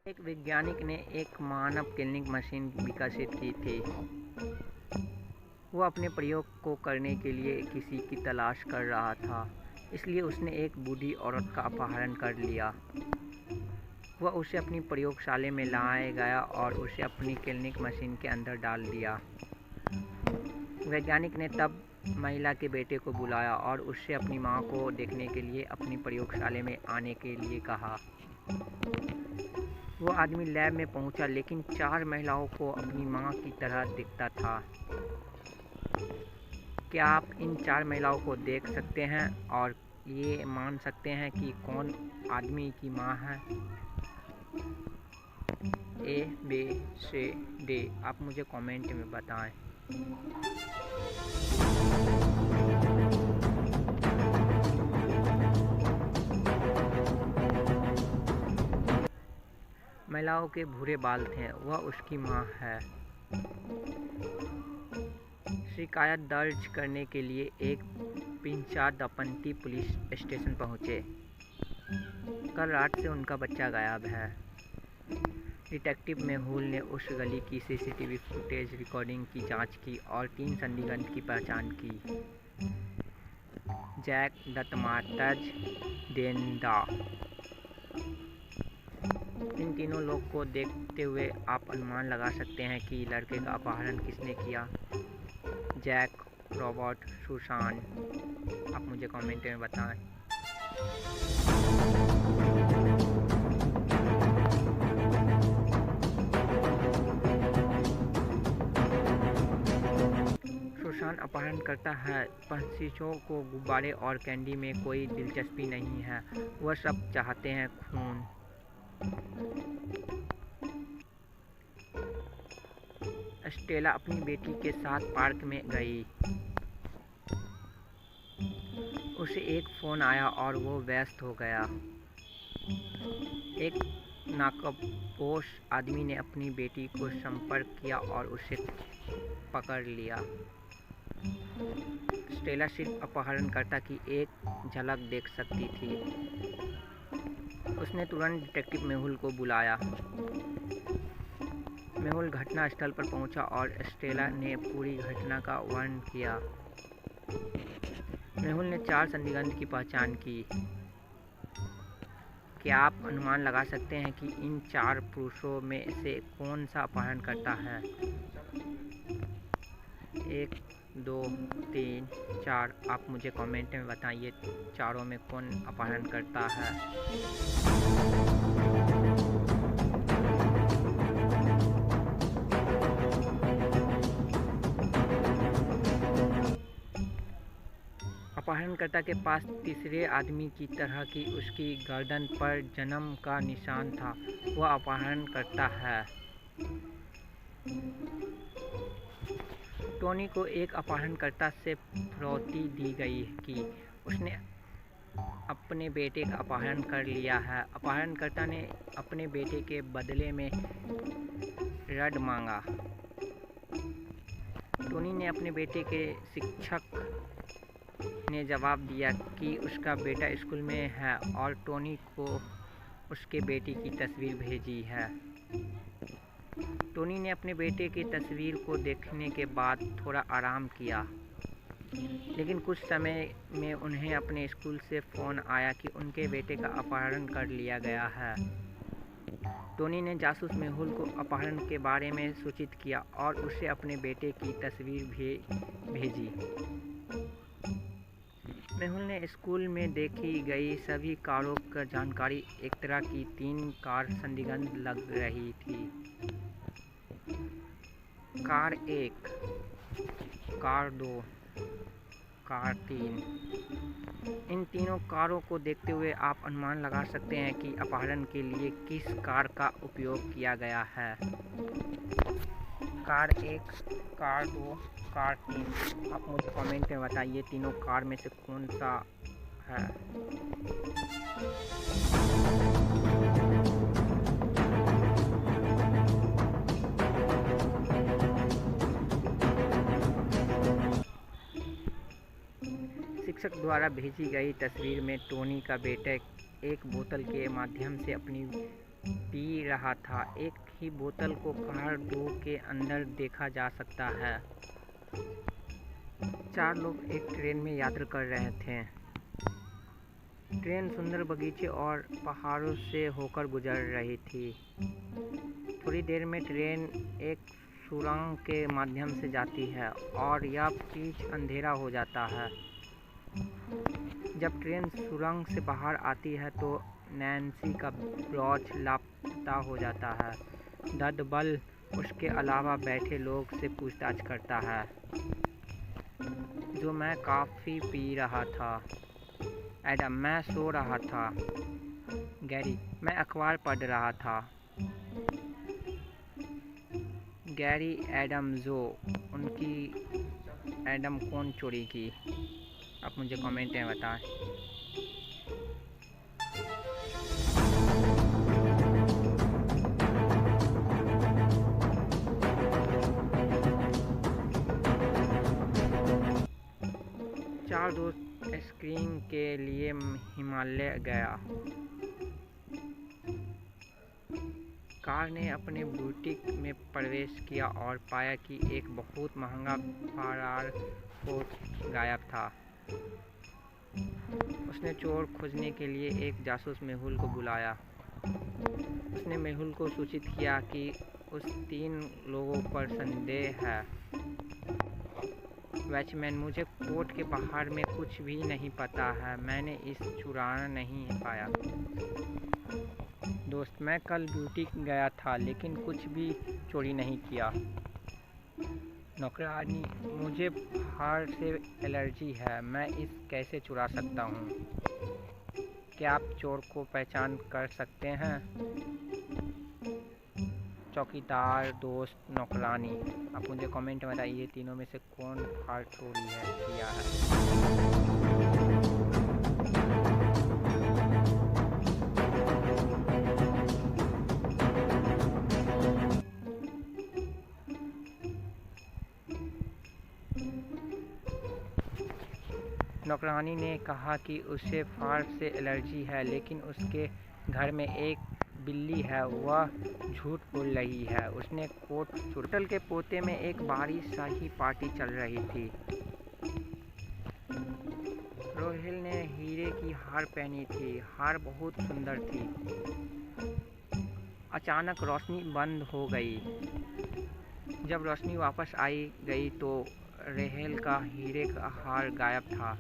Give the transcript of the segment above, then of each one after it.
एक वैज्ञानिक ने एक मानव किलिंग मशीन विकसित की थी। वो अपने प्रयोग को करने के लिए किसी की तलाश कर रहा था, इसलिए उसने एक बूढ़ी औरत का अपहरण कर लिया। वह उसे अपनी प्रयोगशाला में लाया गया और उसे अपनी किलिंग मशीन के अंदर डाल दिया। वैज्ञानिक ने तब महिला के बेटे को बुलाया और उससे अपनी माँ को देखने के लिए अपनी प्रयोगशाला में आने के लिए कहा। वो आदमी लैब में पहुंचा, लेकिन 4 महिलाओं को अपनी माँ की तरह दिखता था। क्या आप इन 4 महिलाओं को देख सकते हैं और ये मान सकते हैं कि कौन आदमी की माँ है? A, B, C, D। आप मुझे कमेंट में बताएं। महिलाओं के भूरे बाल थे, वह उसकी माँ है। शिकायत दर्ज करने के लिए एक पिंचादपंती पुलिस स्टेशन पहुँचे। कल रात से उनका बच्चा गायब है। डिटेक्टिव मेहुल ने उस गली की सीसीटीवी फुटेज रिकॉर्डिंग की जांच की और 3 संदिग्ध की पहचान की। जैक, दत्तमातज, डेंडा। इन तीनों लोग को देखते हुए आप अनुमान लगा सकते हैं कि लड़के का अपहरण किसने किया। Jack, Robert, Susan. आप मुझे कमेंट में बताएं। सुसान अपहरण करता है। पंछियों को गुब्बारे और कैंडी में कोई दिलचस्पी नहीं है, वह सब चाहते हैं खून। स्टेला अपनी बेटी के साथ पार्क में गई। उसे एक फ़ोन आया और वो व्यस्त हो गया। एक नाकाबपोश आदमी ने अपनी बेटी को संपर्क किया और उसे पकड़ लिया। स्टेला सिर्फ अपहरणकर्ता की एक झलक देख सकती थी। उसने तुरंत डिटेक्टिव मेहुल को बुलाया। मेहुल घटनास्थल पर पहुंचा और स्टेला ने पूरी घटना का वर्णन किया। मेहुल ने 4 संदिग्ध की पहचान की। क्या आप अनुमान लगा सकते हैं कि इन 4 पुरुषों में से कौन सा अपहरण करता है? 1, 2, 3, 4। आप मुझे कमेंट में बताइए, चारों में कौन अपहरण करता है? अपहरणकर्ता के पास तीसरे आदमी की तरह की उसकी गर्दन पर जन्म का निशान था। वह अपहरण करता है। टोनी को एक अपहरणकर्ता से फिरौती दी गई कि उसने अपने बेटे का अपहरण कर लिया है। अपहरणकर्ता ने अपने बेटे के बदले में रड मांगा। टोनी ने अपने बेटे के शिक्षक ने जवाब दिया कि उसका बेटा स्कूल में है और टोनी को उसके बेटे की तस्वीर भेजी है। टोनी ने अपने बेटे की तस्वीर को देखने के बाद थोड़ा आराम किया, लेकिन कुछ समय में उन्हें अपने स्कूल से फ़ोन आया कि उनके बेटे का अपहरण कर लिया गया है। टोनी ने जासूस मेहुल को अपहरण के बारे में सूचित किया और उसे अपने बेटे की तस्वीर भेजी। मेहुल ने स्कूल में देखी गई सभी कारों की जानकारी एकत्र की। 3 कार संदिग्ध लग रही थी। Car 1, car 2, car 3। इन तीनों कारों को देखते हुए आप अनुमान लगा सकते हैं कि अपहरण के लिए किस कार का उपयोग किया गया है। Car 1, car 2, car 3। आप मुझे कमेंट में बताइए, तीनों कार में से कौन सा है? शिक्षक द्वारा भेजी गई तस्वीर में टोनी का बेटा एक बोतल के माध्यम से अपनी पी रहा था। एक ही बोतल को कार 2 के अंदर देखा जा सकता है। 4 लोग एक ट्रेन में यात्रा कर रहे थे। ट्रेन सुंदर बगीचे और पहाड़ों से होकर गुजर रही थी। थोड़ी देर में ट्रेन एक सुरंग के माध्यम से जाती है और यह बीच अंधेरा हो जाता है। जब ट्रेन सुरंग से बाहर आती है तो नैन्सी का ब्रॉच लापता हो जाता है। ददबल उसके अलावा बैठे लोग से पूछताछ करता है। जो मैं कॉफ़ी पी रहा था। एडम, मैं सो रहा था। गैरी, मैं अखबार पढ़ रहा था। गैरी, एडम, जो उनकी एडम कौन चोरी की? आप मुझे कमेंट में बताएं। चार दोस्त आइसक्रीम के लिए हिमालय गया। कार ने अपने बुटीक में प्रवेश किया और पाया कि एक बहुत महंगा फरार कोट गायब था। उसने चोर खोजने के लिए एक जासूस मेहुल को बुलाया। उसने मेहुल को सूचित किया कि उस 3 लोगों पर संदेह है। वॉचमैन, मुझे कोर्ट के बाहर में कुछ भी नहीं पता है। मैंने इसे चुराना नहीं पाया। दोस्त, मैं कल बुटीक गया था लेकिन कुछ भी चोरी नहीं किया। नौकरानी, मुझे फार से एलर्जी है। मैं इसे कैसे चुरा सकता हूँ? क्या आप चोर को पहचान कर सकते हैं? चौकीदार, दोस्त, नौकरानी। आप मुझे कमेंट में बताइए तीनों में से कौन फार चोरी किया है। नौकरानी ने कहा कि उसे फार से एलर्जी है लेकिन उसके घर में एक बिल्ली है। वह झूठ बोल रही है। उसने कोट होटल के पोते में एक बड़ी शाही पार्टी चल रही थी। रोहेल ने हीरे की हार पहनी थी। हार बहुत सुंदर थी। अचानक रोशनी बंद हो गई। जब रोशनी वापस आई गई तो रोहेल का हीरे का हार गायब था।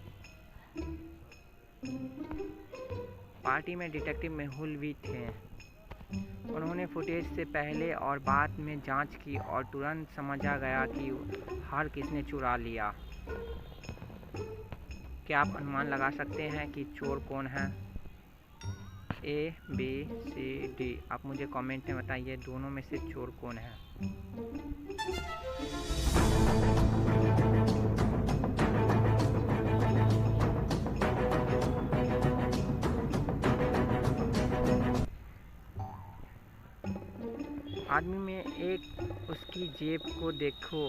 पार्टी में डिटेक्टिव मेहुल भी थे। उन्होंने फुटेज से पहले और बाद में जांच की और तुरंत समझा गया कि हार किसने चुरा लिया। क्या आप अनुमान लगा सकते हैं कि चोर कौन है? A, B, C, D। आप मुझे कमेंट में बताइए दोनों में से चोर कौन है। आदमी में एक उसकी जेब को देखो।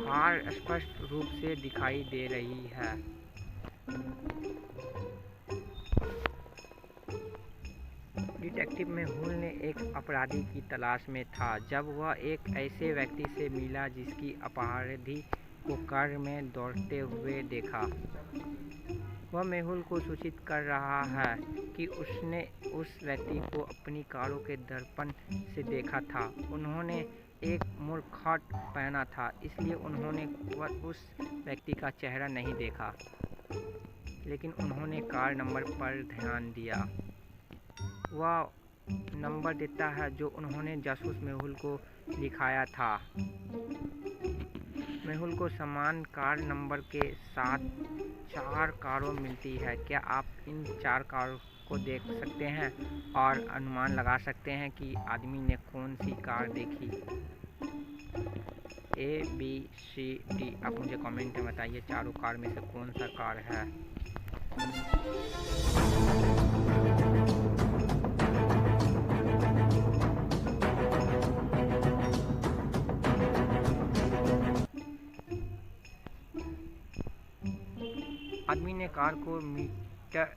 हार स्पष्ट रूप से दिखाई दे रही है। डिटेक्टिव मेहुल ने एक अपराधी की तलाश में था जब वह एक ऐसे व्यक्ति से मिला जिसकी अपराधी को कार में दौड़ते हुए देखा। वह मेहुल को सूचित कर रहा है कि उसने उस व्यक्ति को अपनी कारों के दर्पण से देखा था। उन्होंने एक मुखौटा पहना था इसलिए उन्होंने उस व्यक्ति का चेहरा नहीं देखा, लेकिन उन्होंने कार नंबर पर ध्यान दिया। वह नंबर देता है जो उन्होंने जासूस मेहुल को लिखाया था। मेहुल को समान कार नंबर के साथ 4 कारों मिलती है। क्या आप इन 4 कारों को देख सकते हैं और अनुमान लगा सकते हैं कि आदमी ने कौन सी कार देखी? A, B, C, D। आप मुझे कमेंट में बताइए चारों कार में से कौन सा कार है। आदमी ने कार को मीटर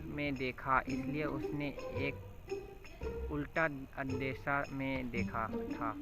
में देखा इसलिए उसने एक उल्टा अंदेशा में देखा था।